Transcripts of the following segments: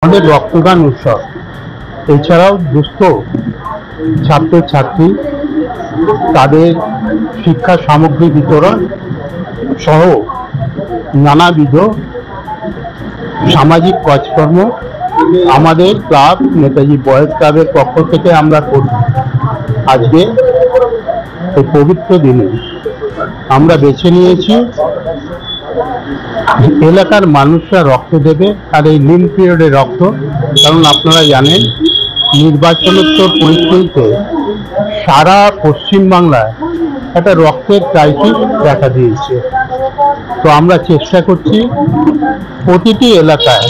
আমাদের রক্তদান উৎসব, এছাড়াও দুস্থ ছাত্রছাত্রী তাদের শিক্ষা সামগ্রী বিতরণ সহ নানাবিধ সামাজিক কাজকর্ম আমাদের ক্লাব নেতাজি বয়েজ ক্লাবের পক্ষ থেকে আমরা করি। আজকে এই পবিত্র দিনে আমরা বেছে নিয়েছি এলাকার মানুষরা রক্ত দেবে, আর এই লিন পিরিয়ডে রক্ত, কারণ আপনারা জানেন নির্বাচনোত্তর পরিস্থিতিতে সারা পশ্চিমবাংলায় একটা রক্তের ক্রাইসিস দেখা দিয়েছে। তো আমরা চেষ্টা করছি প্রতিটি এলাকায়,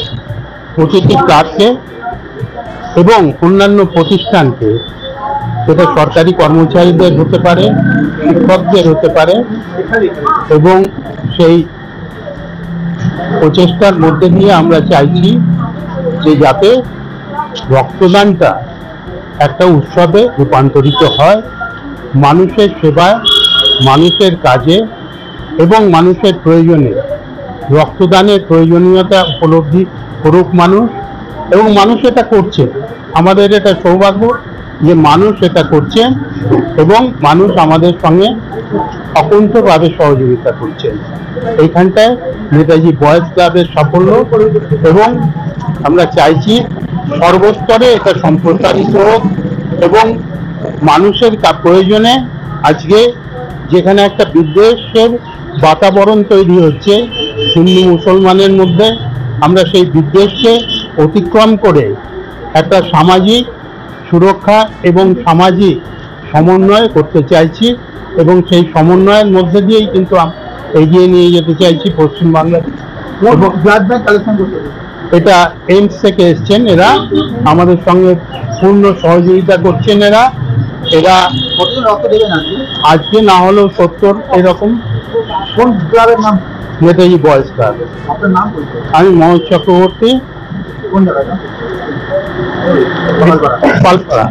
প্রতিটি ক্লাবকে এবং অন্যান্য প্রতিষ্ঠানকে, সেটা সরকারি কর্মচারীদের হতে পারে, শিক্ষকদের হতে পারে, এবং সেই প্রচেষ্টার মধ্যে দিয়ে আমরা চাইছি যে যাতে রক্তদানটা একটা উৎসবে রূপান্তরিত হয়, মানুষের সেবায়, মানুষের কাজে এবং মানুষের প্রয়োজনে রক্তদানের প্রয়োজনীয়তা উপলব্ধি করুক মানুষ, এবং মানুষ এটা করছে। আমাদের এটা সৌভাগ্য যে মানুষ এটা করছেন এবং মানুষ আমাদের সঙ্গে অকুণ্ঠভাবে সহযোগিতা করছেন। এইখানটায় নেতাজি বয়েজ ক্লাবের সাফল্য, এবং আমরা চাইছি সর্বস্তরে এটা সম্প্রসারিত হোক এবং মানুষের প্রয়োজনে আজকে যেখানে একটা বিদ্বেষের বাতাবরণ তৈরি হচ্ছে হিন্দু মুসলমানের মধ্যে, আমরা সেই বিদ্বেষকে অতিক্রম করে একটা সামাজিক সুরক্ষা এবং সামাজিক সমন্বয় করতে চাইছি, এবং সেই সমন্বয়ের মধ্যে দিয়েই কিন্তু এগিয়ে নিয়ে যেতে চাইছি পশ্চিমবাংলা। ব্লাড ব্যাংক কালেকশন করতে, এটা এইমস থেকে এসছেন, এরা আমাদের সঙ্গে পূর্ণ সহযোগিতা করছেন। এরা আজকে না হলেও 70 এরকম। কোন ক্লাবের নাম? Netaji boys club. আপনার নাম? আমি মনোজ চক্রবর্তী। কোন জায়গাটা? পালপাড়া।